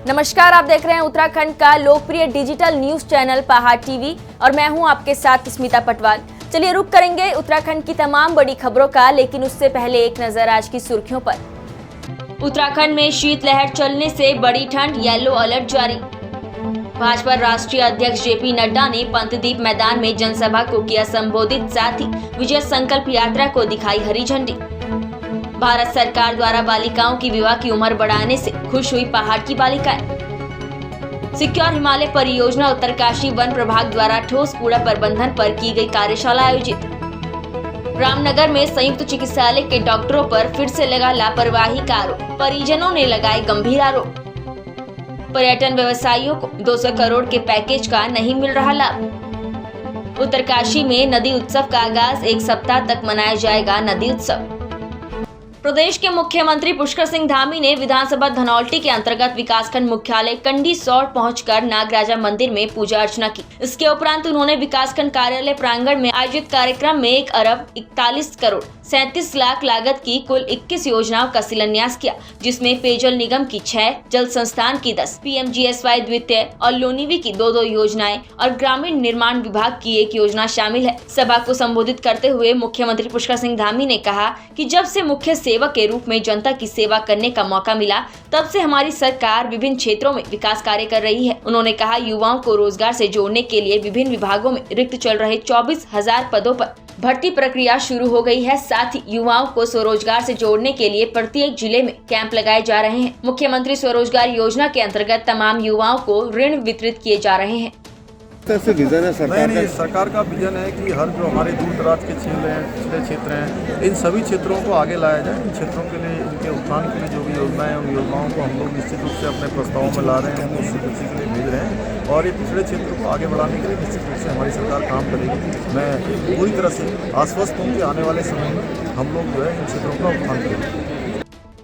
नमस्कार, आप देख रहे हैं उत्तराखंड का लोकप्रिय डिजिटल न्यूज चैनल पहाड़ टीवी और मैं हूं आपके साथ स्मिता पटवाल। चलिए रुक करेंगे उत्तराखंड की तमाम बड़ी खबरों का, लेकिन उससे पहले एक नजर आज की सुर्खियों पर। उत्तराखंड में शीतलहर चलने से बड़ी ठंड, येलो अलर्ट जारी। भाजपा राष्ट्रीय अध्यक्ष जेपी नड्डा ने पंतद्वीप मैदान में जनसभा को किया संबोधित, साथ ही विजय संकल्प यात्रा को दिखाई हरी झंडी। भारत सरकार द्वारा बालिकाओं की विवाह की उम्र बढ़ाने से खुश हुई पहाड़ की बालिकाएं। सिक्योर हिमालय परियोजना उत्तरकाशी वन प्रभाग द्वारा ठोस कूड़ा प्रबंधन पर की गई कार्यशाला आयोजित। रामनगर में संयुक्त चिकित्सालय के डॉक्टरों पर फिर से लगा लापरवाही का आरोप, परिजनों ने लगाए गंभीर आरोप। पर्यटन व्यवसायियों को 200 करोड़ के पैकेज का नहीं मिल रहा लाभ। उत्तरकाशी में नदी उत्सव का आगाज, एक सप्ताह तक मनाया जाएगा नदी उत्सव। प्रदेश के मुख्यमंत्री पुष्कर सिंह धामी ने विधानसभा धनौल्टी के अंतर्गत विकासखंड मुख्यालय कंडीसौर पहुंचकर नागराजा मंदिर में पूजा अर्चना की। इसके उपरांत उन्होंने विकासखंड कार्यालय प्रांगण में आयोजित कार्यक्रम में 1 अरब 41 करोड़ 37 लाख लागत की कुल 21 योजनाओं का शिलान्यास किया, जिसमें पेयजल निगम की 6, जल संस्थान की 10, PMGSY द्वितीय और लोनिवी की 2 योजनाएं और ग्रामीण निर्माण विभाग की 1 योजना शामिल है। सभा को संबोधित करते हुए मुख्यमंत्री पुष्कर सिंह धामी ने कहा कि जब से मुख्य सेवक के रूप में जनता की सेवा करने का मौका मिला, तब से हमारी सरकार विभिन्न क्षेत्रों में विकास कार्य कर रही है। उन्होंने कहा, युवाओं को रोजगार से जोड़ने के लिए विभिन्न विभागों में रिक्त चल रहे 24,000 पदों पर भर्ती प्रक्रिया शुरू हो गई है। साथ ही युवाओं को स्वरोजगार से जोड़ने के लिए प्रत्येक जिले में कैंप लगाए जा रहे हैं। मुख्यमंत्री स्वरोजगार योजना के अंतर्गत तमाम युवाओं को ऋण वितरित किए जा रहे हैं। से विजन है सरकार नहीं, सरकार का विजन है कि हर जो हमारे दूर दराज के पिछले क्षेत्र हैं, इन सभी क्षेत्रों को आगे लाया जाए। इन क्षेत्रों के लिए, इनके उत्थान के लिए जो भी योजनाएं हैं, उन योजनाओं को हम लोग निश्चित रूप से अपने प्रस्तावों में ला रहे हैं, उनको उसी के लिए भेज रहे हैं और ये पिछड़े क्षेत्रों को आगे बढ़ाने के लिए निश्चित रूप से हमारी सरकार काम करेगी। मैं पूरी तरह से आश्वस्त हूँ कि आने वाले समय में हम लोग जो है इन क्षेत्रों का उत्थान करेंगे।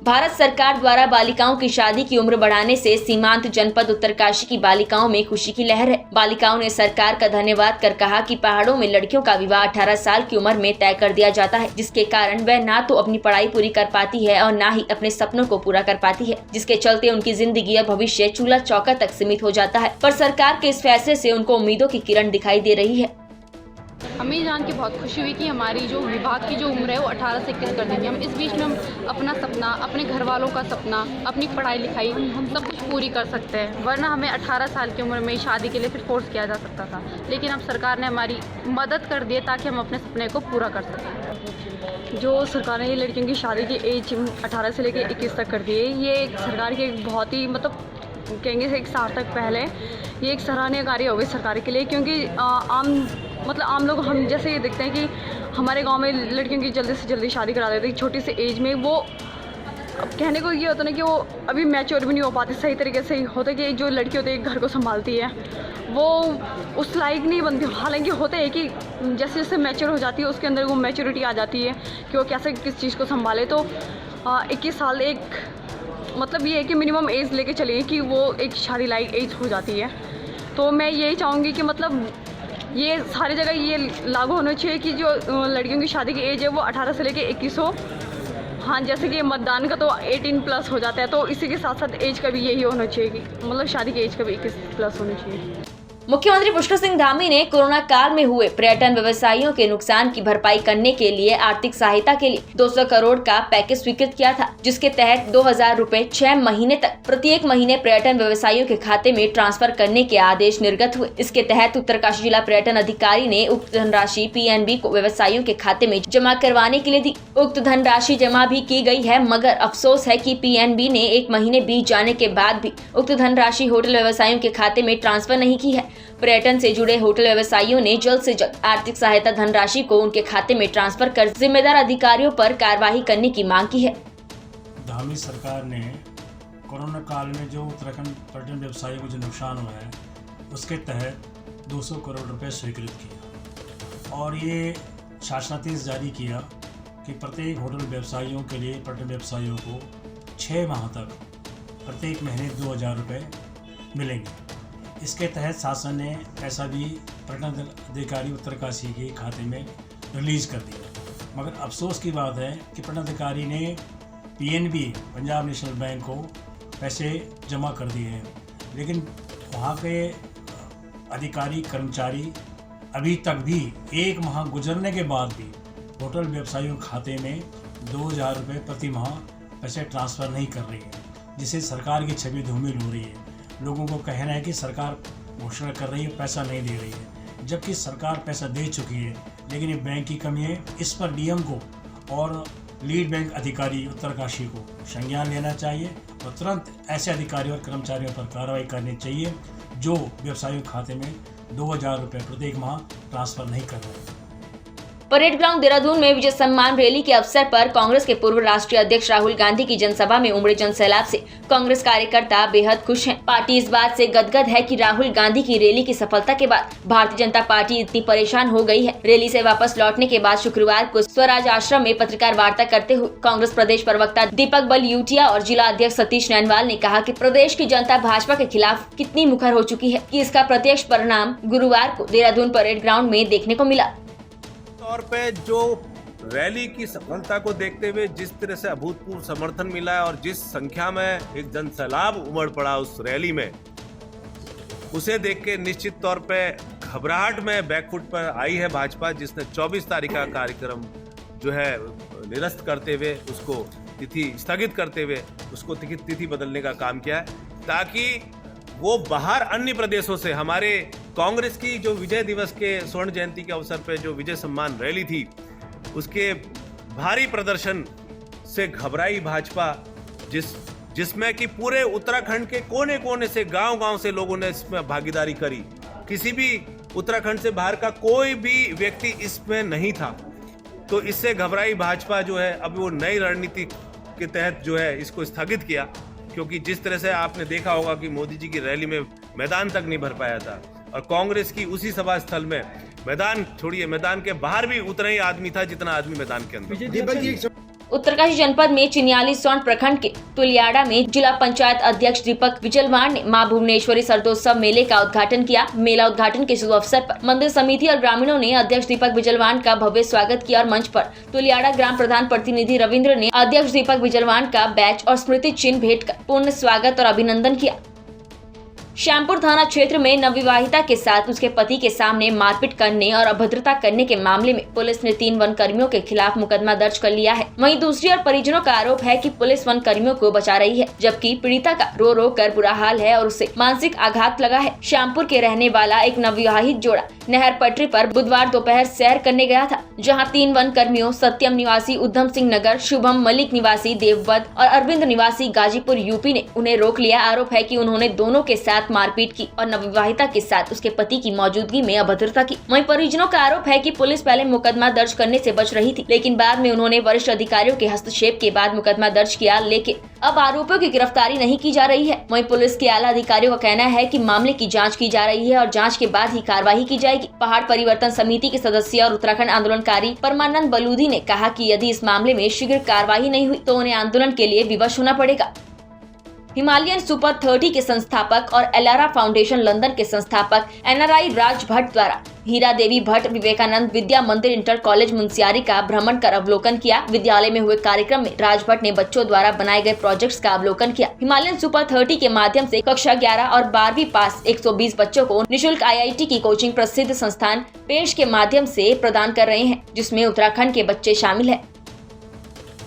भारत सरकार द्वारा बालिकाओं की शादी की उम्र बढ़ाने से सीमांत जनपद उत्तरकाशी की बालिकाओं में खुशी की लहर है। बालिकाओं ने सरकार का धन्यवाद कर कहा कि पहाड़ों में लड़कियों का विवाह 18 साल की उम्र में तय कर दिया जाता है, जिसके कारण वह ना तो अपनी पढ़ाई पूरी कर पाती है और ना ही अपने सपनों को पूरा कर पाती है, जिसके चलते उनकी जिंदगी और भविष्य चूल्हा चौका तक सीमित हो जाता है। पर सरकार के इस फैसले से उनको उम्मीदों की किरण दिखाई दे रही है। हमें जान के बहुत खुशी हुई कि हमारी जो विभाग की जो उम्र है वो 18 से 21 कर देंगे। हम इस बीच में हम अपना सपना, अपने घर वालों का सपना, अपनी पढ़ाई लिखाई हम सब कुछ पूरी कर सकते हैं। वरना हमें 18 साल की उम्र में शादी के लिए फिर फोर्स किया जा सकता था, लेकिन अब सरकार ने हमारी मदद कर दी है ताकि हम अपने सपने को पूरा कर सकें। जो सरकार ने लड़कियों की शादी की एज 18 से लेकर 21 तक कर दी है, ये सरकार की एक बहुत ही कहेंगे एक सार्थक पहल है। ये एक सराहनीय कार्य हो गई सरकार के लिए, क्योंकि आम लोग हम जैसे ये देखते हैं कि हमारे गांव में लड़कियों की जल्दी से जल्दी शादी करा देते हैं छोटी सी एज में। वो अब कहने को ये होता है कि वो अभी मैच्योर भी नहीं हो पाती सही तरीके से। होता है कि जो लड़की होती है घर को संभालती है, वो उस लायक नहीं बनती। हालांकि होता है कि जैसे जैसे मैच्योर हो जाती है, उसके अंदर वो मैच्योरिटी आ जाती है कि वो कैसे किस चीज़ को संभाले। तो 21 साल एक ये है कि मिनिमम एज लेके चलिए कि वो एक शादी लायक एज हो जाती है। तो मैं यही चाहूँगी कि ये सारी जगह ये लागू होना चाहिए कि जो लड़कियों की शादी की एज है वो 18 से लेके 21 हो। हाँ, जैसे कि मतदान का तो 18+ हो जाता है, तो इसी के साथ साथ एज का भी यही होना चाहिए कि शादी की एज का भी 21+ होनी चाहिए। मुख्यमंत्री पुष्कर सिंह धामी ने कोरोना काल में हुए पर्यटन व्यवसायियों के नुकसान की भरपाई करने के लिए आर्थिक सहायता के लिए 200 करोड़ का पैकेज स्वीकृत किया था, जिसके तहत 2,000 रुपए 6 महीने तक प्रत्येक महीने पर्यटन व्यवसायियों के खाते में ट्रांसफर करने के आदेश निर्गत हुए। इसके तहत उत्तरकाशी जिला पर्यटन अधिकारी ने उक्त धनराशि PNB को व्यवसायियों के खाते में जमा करवाने के लिए दी। उक्त धनराशि जमा भी की गई है, मगर अफसोस है कि PNB ने 1 महीने बीत जाने के बाद भी उक्त धनराशि होटल व्यवसायियों के खाते में ट्रांसफर नहीं की है। पर्यटन से जुड़े होटल व्यवसायियों ने जल्द से जल्द आर्थिक सहायता धनराशि को उनके खाते में ट्रांसफर कर जिम्मेदार अधिकारियों पर कार्रवाई करने की मांग की है। धामी सरकार ने कोरोना काल में जो उत्तराखंड पर्यटन व्यवसायियों को जो नुकसान हुआ है, उसके तहत 200 करोड़ रुपए स्वीकृत किया और ये शासनादेश जारी किया कि प्रत्येक होटल व्यवसायियों के लिए, पर्यटन व्यवसायियों को 6 माह तक प्रत्येक महीने 2,000 रुपये मिलेंगे। इसके तहत शासन ने पैसा भी पर्यटन अधिकारी उत्तरकाशी के खाते में रिलीज़ कर दिया। मगर अफसोस की बात है कि पर्यटन अधिकारी ने PNB पंजाब नेशनल बैंक को पैसे जमा कर दिए हैं, लेकिन वहाँ के अधिकारी कर्मचारी अभी तक भी 1 माह गुजरने के बाद भी होटल व्यवसायियों के खाते में 2000 रुपये प्रति माह पैसे ट्रांसफ़र नहीं कर रही है, जिससे सरकार की छवि धूमिल हो रही है। लोगों को कहना है कि सरकार घोषणा कर रही है, पैसा नहीं दे रही है, जबकि सरकार पैसा दे चुकी है, लेकिन ये बैंक की कमी है। इस पर डीएम को और लीड बैंक अधिकारी उत्तरकाशी को संज्ञान लेना चाहिए और तुरंत ऐसे अधिकारियों और कर्मचारियों पर कार्रवाई करनी चाहिए जो व्यवसायियों खाते में 2000 रुपये प्रत्येक माह ट्रांसफ़र नहीं कर रहे हैं। परेड ग्राउंड देहरादून में विजय सम्मान रैली के अवसर पर कांग्रेस के पूर्व राष्ट्रीय अध्यक्ष राहुल गांधी की जनसभा में उमड़े जनसैलाब से कांग्रेस कार्यकर्ता बेहद खुश हैं। पार्टी इस बात से गदगद है कि राहुल गांधी की रैली की सफलता के बाद भारतीय जनता पार्टी इतनी परेशान हो गई है। रैली से वापस लौटने के बाद शुक्रवार को स्वराज आश्रम में पत्रकार वार्ता करते हुए कांग्रेस प्रदेश प्रवक्ता दीपक बलयूटिया और जिला अध्यक्ष सतीश नैनवाल ने कहा कि प्रदेश की जनता भाजपा के खिलाफ कितनी मुखर हो चुकी है कि इसका प्रत्यक्ष परिणाम गुरुवार को देहरादून परेड ग्राउंड में देखने को मिला। तौर पे जो रैली की सफलता को देखते हुए जिस तरह से अभूतपूर्व समर्थन मिला है और जिस संख्या में एक जनसैलाब उमड़ पड़ा उस रैली में, उसे देख के निश्चित तौर पे घबराहट में बैकफुट पर आई है भाजपा, जिसने 24 तारीख का कार्यक्रम जो है निरस्त करते हुए उसको तिथि स्थगित करते हुए उसको तिथि बदलने का काम किया है, ताकि वो बाहर अन्य प्रदेशों से हमारे कांग्रेस की जो विजय दिवस के स्वर्ण जयंती के अवसर पर जो विजय सम्मान रैली थी उसके भारी प्रदर्शन से घबराई भाजपा, जिसमें कि पूरे उत्तराखंड के कोने कोने से गांव-गांव से लोगों ने इसमें भागीदारी करी। किसी भी उत्तराखंड से बाहर का कोई भी व्यक्ति इसमें नहीं था। तो इससे घबराई भाजपा जो है अब वो नई रणनीति के तहत जो है इसको स्थगित किया, क्योंकि जिस तरह से आपने देखा होगा कि मोदी जी की रैली में मैदान तक नहीं भर पाया था और कांग्रेस की उसी सभा स्थल में मैदान छोड़िए मैदान के बाहर भी उतना ही आदमी था जितना आदमी मैदान के अंदर। उत्तरकाशी जनपद में चिन्याली सोन प्रखंड के तुलियाड़ा में जिला पंचायत अध्यक्ष दीपक विजलवाण ने मां भुवनेश्वरी सर्दोत्सव मेले का उद्घाटन किया। मेला उद्घाटन के शुभ अवसर पर मंदिर समिति और ग्रामीणों ने अध्यक्ष दीपक विजलवाण का भव्य स्वागत किया और मंच पर तुलियाड़ा ग्राम प्रधान प्रतिनिधि रविंद्र ने अध्यक्ष दीपक विजलवाण का बैच और स्मृति चिन्ह भेंट कर पूर्ण स्वागत और अभिनंदन किया। श्यामपुर थाना क्षेत्र में नवविवाहिता के साथ उसके पति के सामने मारपीट करने और अभद्रता करने के मामले में पुलिस ने 3 वन कर्मियों के खिलाफ मुकदमा दर्ज कर लिया है। वहीं दूसरी ओर परिजनों का आरोप है कि पुलिस वन कर्मियों को बचा रही है, जबकि पीड़िता का रो रो कर बुरा हाल है और उसे मानसिक आघात लगा है। श्यामपुर के रहने वाला एक नवविवाहित जोड़ा नहर पटरी पर बुधवार दोपहर सैर करने गया था, जहाँ 3 वन कर्मियों सत्यम निवासी उधम सिंह नगर, शुभम मलिक निवासी देवबंद और अरविंद निवासी गाजीपुर यूपी ने उन्हें रोक लिया। आरोप है कि उन्होंने दोनों के साथ मारपीट की और नवविवाहिता के साथ उसके पति की मौजूदगी में अभद्रता की। वहीं परिजनों का आरोप है कि पुलिस पहले मुकदमा दर्ज करने से बच रही थी, लेकिन बाद में उन्होंने वरिष्ठ अधिकारियों के हस्तक्षेप के बाद मुकदमा दर्ज किया, लेकिन अब आरोपियों की गिरफ्तारी नहीं की जा रही है। वहीं पुलिस के आला अधिकारियों का कहना है कि मामले की जांच की जा रही है और जांच के बाद ही कार्रवाई की जाएगी। पहाड़ परिवर्तन समिति के सदस्य और उत्तराखंड आंदोलनकारी परमानंद बलूधी ने कहा कि यदि इस मामले में शीघ्र कार्रवाई नहीं हुई तो उन्हें आंदोलन के लिए विवश होना पड़ेगा। हिमालयन सुपर 30 के संस्थापक और एलारा फाउंडेशन लंदन के संस्थापक एनआरआई राज भट्ट द्वारा हीरा देवी भट्ट विवेकानंद विद्या मंदिर इंटर कॉलेज मुंसियारी का भ्रमण कर अवलोकन किया। विद्यालय में हुए कार्यक्रम में राज भट्ट ने बच्चों द्वारा बनाए गए प्रोजेक्ट्स का अवलोकन किया। हिमालयन सुपर 30 के माध्यम से कक्षा 11 और 12वीं पास 120 बच्चों को निःशुल्क IIT की कोचिंग प्रसिद्ध संस्थान पेश के माध्यम से प्रदान कर रहे हैं, जिसमें उत्तराखंड के बच्चे शामिल है।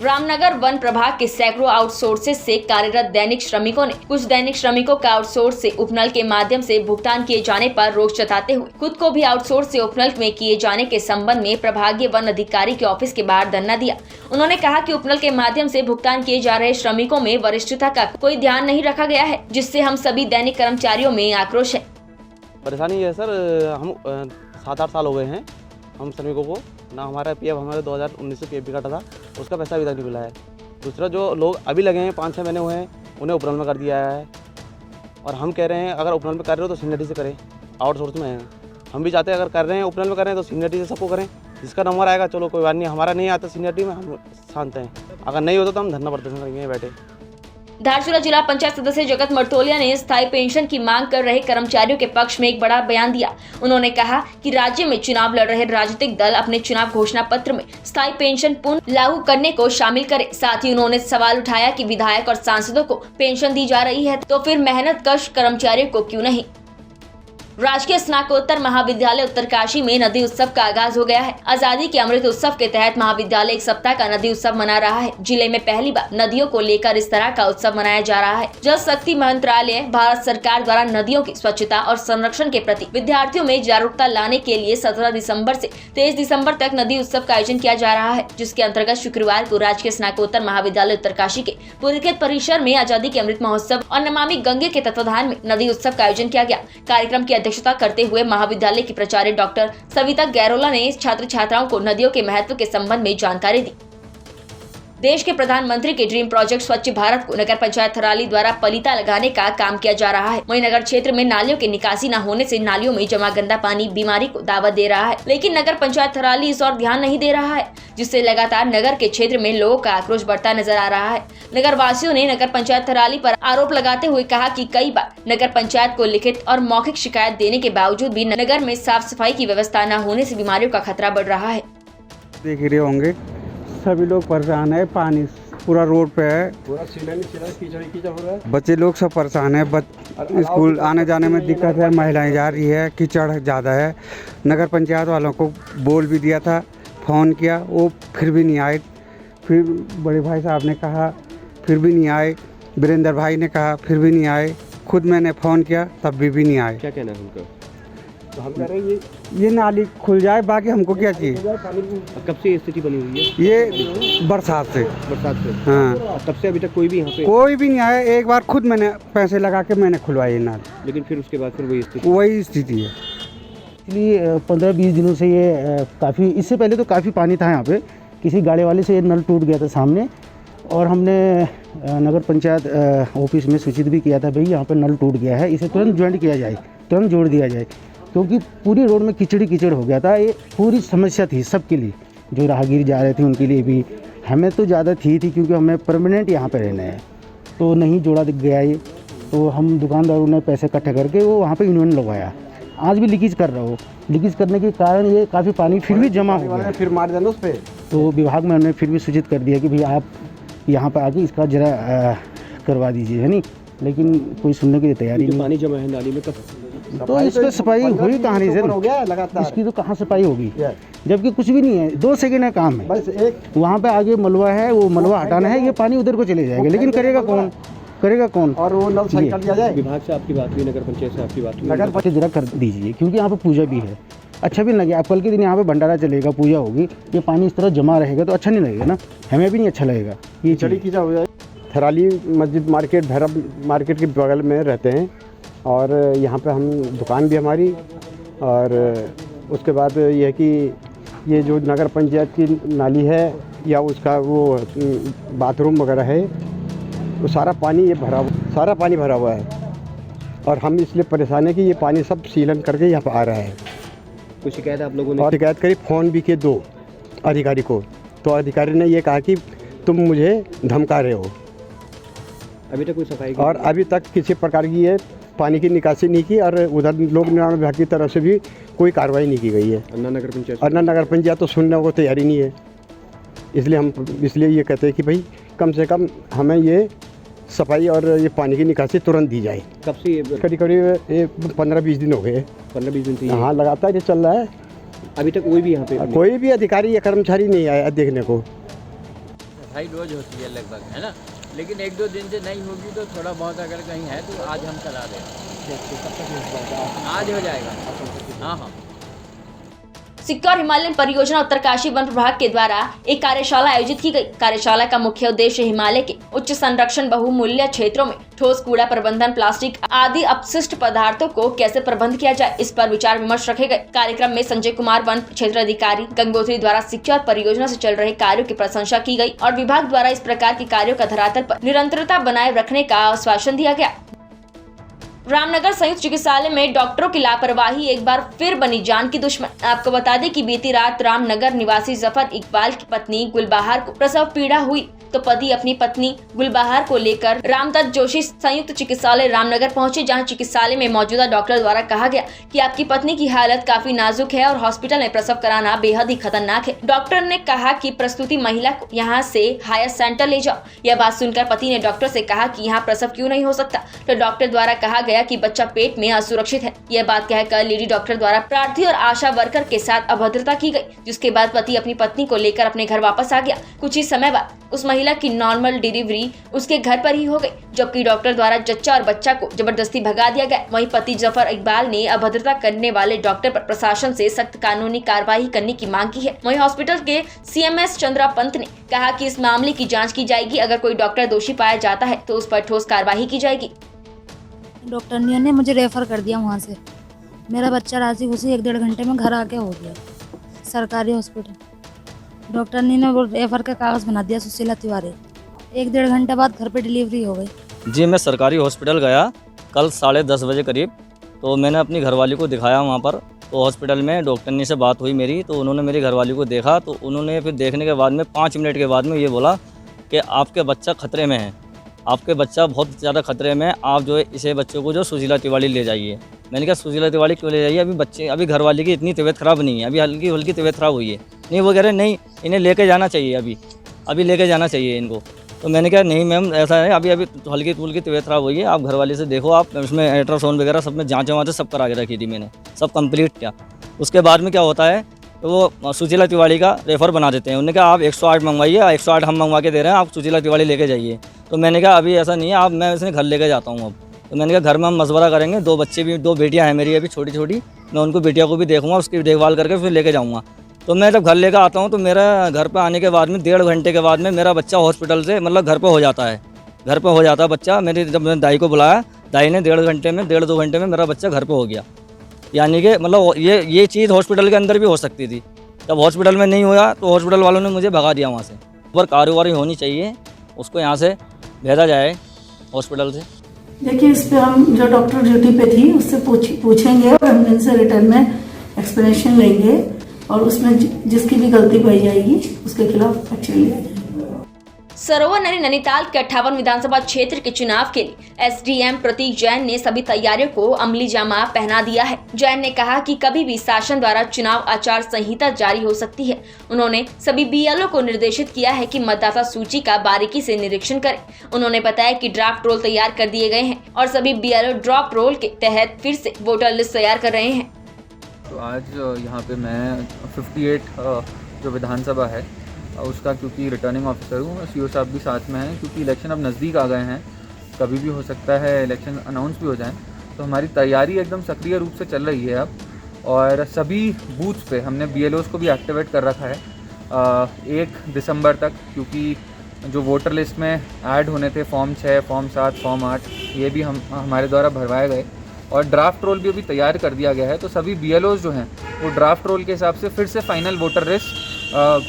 रामनगर वन प्रभाग के सैकड़ों आउटसोर्सेज से कार्यरत दैनिक श्रमिकों ने कुछ दैनिक श्रमिकों का आउटसोर्स से उपनल के माध्यम से भुगतान किए जाने पर रोष जताते हुए खुद को भी आउटसोर्स से उपनल में किए जाने के संबंध में प्रभागीय वन अधिकारी के ऑफिस के बाहर धरना दिया। उन्होंने कहा कि उपनल के माध्यम से भुगतान किए जा रहे श्रमिकों में वरिष्ठता का कोई ध्यान नहीं रखा गया है, जिससे हम सभी दैनिक कर्मचारियों में आक्रोश है। परेशानी है सर, हम 7-8 साल हो गए हैं हम श्रमिकों को ना हमारा PF हमारे 2019 से PF भी काटा था, उसका पैसा अभी तक नहीं मिला है। दूसरा जो लोग अभी लगे हैं 5-6 महीने हुए हैं उन्हें उपनल में कर दिया है और हम कह रहे हैं अगर उपनल में कर रहे हो तो सीनियरिटी से करें, आउटसोर्स में है। हम भी चाहते हैं अगर कर रहे हैं उपनल में कर रहे हैं तो सीनियरिटी से सबको करें, जिसका नंबर आएगा चलो कोई बात नहीं, हमारा नहीं आता सीनियरिटी में हम शांत हैं, अगर नहीं होता तो हम धरना प्रदर्शन करेंगे बैठे। धारचूला जिला पंचायत सदस्य जगत मर्तोलिया ने स्थायी पेंशन की मांग कर रहे कर्मचारियों के पक्ष में एक बड़ा बयान दिया। उन्होंने कहा कि राज्य में चुनाव लड़ रहे राजनीतिक दल अपने चुनाव घोषणा पत्र में स्थायी पेंशन पुनः लागू करने को शामिल करें। साथ ही उन्होंने सवाल उठाया कि विधायक और सांसदों को पेंशन दी जा रही है तो फिर मेहनतकश कर्मचारियों को क्यों नहीं। राजकीय स्नातकोत्तर महाविद्यालय उत्तरकाशी में नदी उत्सव का आगाज हो गया है। आजादी के अमृत उत्सव के तहत महाविद्यालय एक सप्ताह का नदी उत्सव मना रहा है। जिले में पहली बार नदियों को लेकर इस तरह का उत्सव मनाया जा रहा है। जल शक्ति मंत्रालय भारत सरकार द्वारा नदियों की स्वच्छता और संरक्षण के प्रति विद्यार्थियों में जागरूकता लाने के लिए 17 दिसंबर से 23 दिसंबर तक नदी उत्सव का आयोजन किया जा रहा है, जिसके अंतर्गत शुक्रवार को राजकीय स्नातकोत्तर महाविद्यालय उत्तरकाशी के पुलकित परिसर में आजादी के अमृत महोत्सव और नमामि गंगे के तत्वाधान में नदी उत्सव का आयोजन किया गया। कार्यक्रम की अध्यक्षता करते हुए महाविद्यालय की प्राचार्य डॉक्टर सविता गैरोला ने छात्र छात्राओं को नदियों के महत्व के संबंध में जानकारी दी। देश के प्रधानमंत्री के ड्रीम प्रोजेक्ट स्वच्छ भारत को नगर पंचायत थराली द्वारा पलीता लगाने का काम किया जा रहा है। वहीं नगर क्षेत्र में नालियों की निकासी न होने से नालियों में जमा गंदा पानी बीमारी को दावत दे रहा है, लेकिन नगर पंचायत थराली इस ओर ध्यान नहीं दे रहा है, जिससे लगातार नगर के क्षेत्र में लोगों का आक्रोश बढ़ता नजर आ रहा है। नगर वासियों ने नगर पंचायत थराली पर आरोप लगाते हुए कहा कि कई बार नगर पंचायत को लिखित और मौखिक शिकायत देने के बावजूद भी नगर में साफ सफाई की व्यवस्था न होने से बीमारियों का खतरा बढ़ रहा है। देख रहे होंगे सभी लोग परेशान है, पानी पूरा रोड पे है, कीचड़ हो रहा है, बच्चे लोग सब परेशान है, स्कूल आने जाने में दिक्कत है, महिलाएं जा रही है, कीचड़ ज़्यादा है। नगर पंचायत वालों को बोल भी दिया था, फ़ोन किया, वो फिर भी नहीं आए। फिर बड़े भाई साहब ने कहा फिर भी नहीं आए, वीरेंद्र भाई ने कहा फिर भी नहीं आए, खुद मैंने फ़ोन किया तब भी नहीं आए। क्या कहना है उनका? तो हम कह रहे हैं ये नाली खुल जाए, बाकी हमको क्या चाहिए। कब से ये स्थिति बनी हुई है? ये बरसात से हाँ, तब से अभी तक कोई भी यहाँ पे कोई भी नहीं आया। एक बार खुद मैंने पैसे लगा के मैंने खुलवाई ये नाली, लेकिन फिर उसके बाद फिर वही स्थिति है। इसलिए 15-20 दिनों से ये काफ़ी, इससे पहले तो काफ़ी पानी था यहाँ पे। किसी गाड़ी वाले से ये नल टूट गया था सामने, और हमने नगर पंचायत ऑफिस में सूचित भी किया था, भाई यहाँ पे नल टूट गया है, इसे तुरंत ज्वाइंट किया जाए, तुरंत जोड़ दिया जाए, क्योंकि पूरी रोड में कीचड़ हो गया था। ये पूरी समस्या थी सबके लिए, जो राहगीर जा रहे थे उनके लिए भी, हमें तो ज़्यादा थी क्योंकि हमें परमानेंट यहाँ पे रहना है, तो नहीं जोड़ा दिख गया ये। तो हम दुकानदारों ने पैसे इकट्ठे करके वो वहाँ पे इन्वेंट लगवाया। आज भी लीकेज कर रहा हो, लीकेज करने के कारण ये काफ़ी पानी फिर भी जमा हो गया, फिर मार देना उस पर। तो विभाग में हमने फिर भी सूचित कर दिया कि भाई आप यहाँ पर आके इसका जरा करवा दीजिए, है नहीं, लेकिन कोई सुनने की तैयारी नहीं। पानी जमा है नाली में, तो इस पर सफाई हुई कहाँ नहीं हो गया लगातार, इसकी तो कहाँ सफाई होगी, जबकि कुछ भी नहीं है, 2 सेकंड का काम है बस। एक वहाँ पे आगे मलबा है, वो मलबा हटाना है, ये पानी उधर को चले जाएगा, लेकिन करेगा कौन? और वो नल सही कर दिया जाए। विभाग से आपकी बात हुई, नगर पंचायत से आपकी बात हुई? नगर पंचायत जरा कर दीजिए, क्योंकि यहाँ पे पूजा भी है, अच्छा भी नहीं लगेगा। आप कल के दिन यहाँ पे भंडारा चलेगा, पूजा होगी, ये पानी इस तरह जमा रहेगा तो अच्छा नहीं लगेगा ना, हमें भी नहीं अच्छा लगेगा। ये चढ़ी कीचड़ हो जाए। थराली मस्जिद मार्केट, भैरव मार्केट के बगल में रहते हैं, और यहाँ पे हम दुकान भी हमारी, और उसके बाद ये है कि ये जो नगर पंचायत की नाली है या उसका वो बाथरूम वगैरह है, वो सारा पानी भरा हुआ है, और हम इसलिए परेशान है कि ये पानी सब सीलन करके यहाँ पर आ रहा है। कुछ शिकायत आप लोगों ने? और शिकायत करी, फ़ोन भी किए 2 अधिकारी को, तो अधिकारी ने ये कहा कि तुम मुझे धमका रहे हो। अभी तक कोई सफाई और अभी तक किसी प्रकार की ये पानी की निकासी नहीं की, और उधर लोक निर्माण विभाग की तरफ से भी कोई कार्रवाई नहीं की गई है। अन्ना नगर पंचायत तो सुनने को तैयारी नहीं है। इसलिए ये कहते हैं कि भाई कम से कम हमें ये सफाई और ये पानी की निकासी तुरंत दी जाए। कब से? करीब 15-20 दिन हो गए। 15-20 दिन से? हाँ, लगातार ये चल रहा है। अभी तक कोई भी यहाँ पे कोई भी अधिकारी या कर्मचारी नहीं आया देखने को। सफाई रोज होती है लगभग, है ना, लेकिन 1-2 दिन से नहीं होगी तो थोड़ा बहुत अगर कहीं है तो आज हम करा दें, आज हो जाएगा। हाँ। सिक्योर हिमालयन परियोजना उत्तरकाशी वन प्रभाग के द्वारा एक कार्यशाला आयोजित की गई। कार्यशाला का मुख्य उद्देश्य हिमालय के उच्च संरक्षण बहुमूल्य क्षेत्रों में ठोस कूड़ा प्रबंधन, प्लास्टिक आदि अपशिष्ट पदार्थों को कैसे प्रबंध किया जाए, इस पर विचार विमर्श रखे गए। कार्यक्रम में संजय कुमार वन क्षेत्र अधिकारी गंगोत्री द्वारा सिक्योर परियोजना से चल रहे कार्यों की प्रशंसा की गई और विभाग द्वारा इस प्रकार के कार्यों का धरातल पर निरंतरता बनाए रखने का आश्वासन दिया गया। रामनगर संयुक्त चिकित्सालय में डॉक्टरों की लापरवाही एक बार फिर बनी जान की दुश्मन। आपको बता दें कि बीती रात रामनगर निवासी जफर इकबाल की पत्नी गुलबहार को प्रसव पीड़ा हुई तो पति अपनी पत्नी गुलबहार को लेकर रामदत्त जोशी संयुक्त चिकित्सालय रामनगर पहुंचे, जहां चिकित्सालय में मौजूदा डॉक्टर द्वारा कहा गया कि आपकी पत्नी की हालत काफी नाजुक है और हॉस्पिटल में प्रसव कराना बेहद ही खतरनाक है। डॉक्टर ने कहा कि प्रसूति महिला को यहां से हायर सेंटर ले जाओ। यह बात सुनकर पति ने डॉक्टर से कहा कि यहाँ प्रसव क्यों नहीं हो सकता, तो डॉक्टर द्वारा कहा गया कि बच्चा पेट में असुरक्षित है। यह बात कहकर लेडी डॉक्टर द्वारा प्रार्थी और आशा वर्कर के साथ अभद्रता की गई, जिसके बाद पति अपनी पत्नी को लेकर अपने घर वापस आ गया। कुछ ही समय बाद उस महिला की नॉर्मल डिलीवरी उसके घर पर ही हो गई, जबकि डॉक्टर द्वारा जच्चा और बच्चा को जबरदस्ती भगा दिया गया। वहीं पति जफर इकबाल ने अभद्रता करने वाले डॉक्टर पर प्रशासन से सख्त कानूनी कार्रवाई करने की मांग की है। वहीं हॉस्पिटल के CMS चंद्रा पंत ने कहा कि इस मामले की जांच की जाएगी, अगर कोई डॉक्टर दोषी पाया जाता है तो उस पर ठोस कार्रवाई की जाएगी। डॉक्टर ने मुझे रेफर कर दिया वहाँ से। मेरा बच्चा राजी खुशी 1-1.5 घंटे में घर आके हो गया सरकारी हॉस्पिटल। डॉक्टर ने वो रेफर का कागज़ बना दिया सुशीला तिवारी। 1-1.5 घंटे बाद घर पे डिलीवरी हो गई। जी मैं सरकारी हॉस्पिटल गया कल 10:30 बजे करीब, तो मैंने अपनी घरवाली को दिखाया वहाँ पर। तो हॉस्पिटल में डॉक्टरनी से बात हुई मेरी, तो उन्होंने मेरी घरवाली को देखा, तो उन्होंने फिर देखने के बाद में 5 मिनट के बाद में ये बोला कि आपके बच्चा खतरे में है, आपके बच्चा बहुत ज़्यादा खतरे में है, आप जो है इसे बच्चे को जो सुशीला तिवारी ले जाइए। मैंने कहा सुशीला तिवारी क्यों ले जाइए, अभी घरवाली की इतनी तबीयत ख़राब नहीं है, अभी हल्की हल्की तबीयत ख़राब हुई है। नहीं वो कह रहे नहीं इन्हें लेके जाना चाहिए, अभी लेके जाना चाहिए इनको। तो मैंने कहा नहीं मैम ऐसा है, अभी हल्की फुल्की तबीयत ख़राब हुई है, आप घरवाली से देखो, आप उसमें अल्ट्रासाउंड वगैरह सब में जाँच वाँच सब करा के रखी थी मैंने, सब कंप्लीट किया। उसके बाद में क्या होता है तो वो सुशीला तिवारी का रेफ़र बना देते हैं। उन्होंने कहा आप 108 मंगवाइए, 108 हम मंगवा के दे रहे हैं, आप सुशीला तिवारी लेके जाइए। तो मैंने कहा अभी ऐसा नहीं है, आप मैं इसे घर लेके जाता हूँ अब। तो मैंने कहा घर में हम मशवरा करेंगे, 2 बेटियाँ हैं मेरी अभी छोटी छोटी, मैं उनको बेटियों को भी देखूँगा, उसकी देखभाल करके फिर लेके जाऊँगा। तो मैं जब घर लेकर आता हूँ तो मेरा घर पर आने के बाद में 1.5 घंटे के बाद में मेरा बच्चा हॉस्पिटल से मतलब घर पर हो जाता है, बच्चा। जब मैंने दाई को बुलाया, दाई ने 1.5-2 घंटे में मेरा बच्चा घर पर हो गया। यानी कि मतलब ये चीज़ हॉस्पिटल के अंदर भी हो सकती थी, जब हॉस्पिटल में नहीं हुआ तो हॉस्पिटल वालों ने मुझे भगा दिया वहाँ से। पर कार्रवाई होनी चाहिए, उसको यहाँ से भेजा जाए हॉस्पिटल से। देखिए इस पर हम जो डॉक्टर ड्यूटी पे थी उससे पूछेंगे और हम इनसे रिटर्न में एक्सप्लेनेशन लेंगे और उसमें जिसकी भी गलती पाई जाएगी उसके खिलाफ एक्शन लिया जाएगा। सरोवर नदी नैनीताल के 58 विधानसभा क्षेत्र के चुनाव के लिए SDM प्रतीक जैन ने सभी तैयारियों को अमली जामा पहना दिया है। जैन ने कहा कि कभी भी शासन द्वारा चुनाव आचार संहिता जारी हो सकती है। उन्होंने सभी BLO को निर्देशित किया है कि मतदाता सूची का बारीकी से निरीक्षण करें। उन्होंने बताया कि ड्राफ्ट रोल तैयार कर दिए गए हैं और सभी BLO ड्रॉप रोल के तहत फिर से वोटर लिस्ट तैयार कर रहे हैं। तो आज यहाँ पे मैं 58 जो विधानसभा है उसका क्योंकि रिटर्निंग ऑफिसर हूँ, CO साहब भी साथ में हैं, क्योंकि इलेक्शन अब नज़दीक आ गए हैं, कभी भी हो सकता है इलेक्शन अनाउंस भी हो जाए। तो हमारी तैयारी एकदम सक्रिय रूप से चल रही है अब, और सभी बूथ्स पे हमने BLOs को भी एक्टिवेट कर रखा है 1 दिसंबर तक, क्योंकि जो वोटर लिस्ट में ऐड होने थे फॉर्म 6, फॉर्म 7, फॉर्म 8 ये भी हमारे द्वारा भरवाए गए और ड्राफ्ट रोल भी अभी तैयार कर दिया गया है। तो सभी BLOs जो हैं वो ड्राफ्ट रोल के हिसाब से फिर से फाइनल वोटर लिस्ट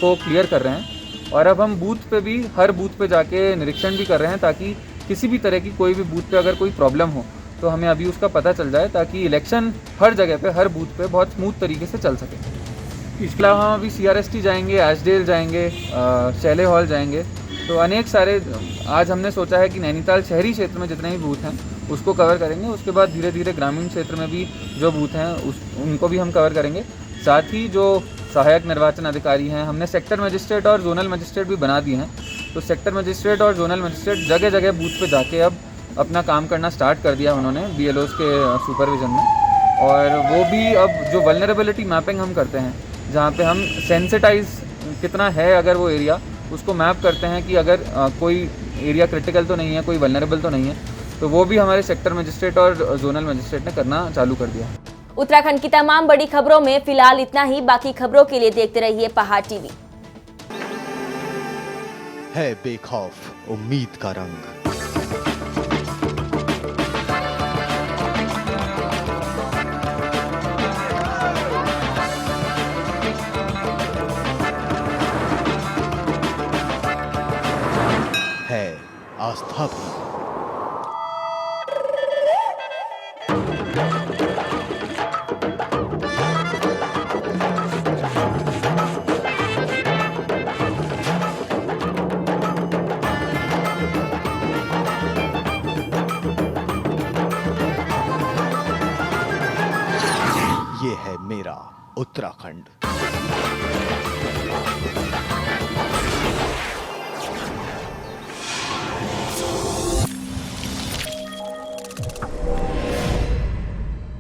को क्लियर कर रहे हैं। और अब हम बूथ पे भी हर बूथ पे जाके निरीक्षण भी कर रहे हैं, ताकि किसी भी तरह की कोई भी बूथ पे अगर कोई प्रॉब्लम हो तो हमें अभी उसका पता चल जाए, ताकि इलेक्शन हर जगह पे हर बूथ पे बहुत स्मूथ तरीके से चल सके। इसके अलावा हम अभी CRST जाएंगे, एशडेल जाएंगे, शैले हॉल जाएंगे। तो अनेक सारे आज हमने सोचा है कि नैनीताल शहरी क्षेत्र में जितने भी बूथ हैं उसको कवर करेंगे। उसके बाद धीरे धीरे ग्रामीण क्षेत्र में भी जो बूथ हैं उनको भी हम कवर करेंगे। साथ ही जो सहायक निर्वाचन अधिकारी हैं हमने सेक्टर मजिस्ट्रेट और जोनल मजिस्ट्रेट भी बना दिए हैं। तो सेक्टर मजिस्ट्रेट और जोनल मजिस्ट्रेट जगह जगह बूथ पे जाके अब अपना काम करना स्टार्ट कर दिया उन्होंने BLOs के सुपरविजन में। और वो भी अब जो वल्नरेबिलिटी मैपिंग हम करते हैं, जहाँ पे हम सेंसिटाइज कितना है अगर वो एरिया, उसको मैप करते हैं कि अगर कोई एरिया क्रिटिकल तो नहीं है, कोई वल्नरेबल तो नहीं है, तो वो भी हमारे सेक्टर मजिस्ट्रेट और जोनल मजिस्ट्रेट ने करना चालू कर दिया। उत्तराखंड की तमाम बड़ी खबरों में फिलहाल इतना ही। बाकी खबरों के लिए देखते रहिए पहाड़ TV। है बेखौफ उम्मीद का रंग। है आस्था भी। उत्तराखंड।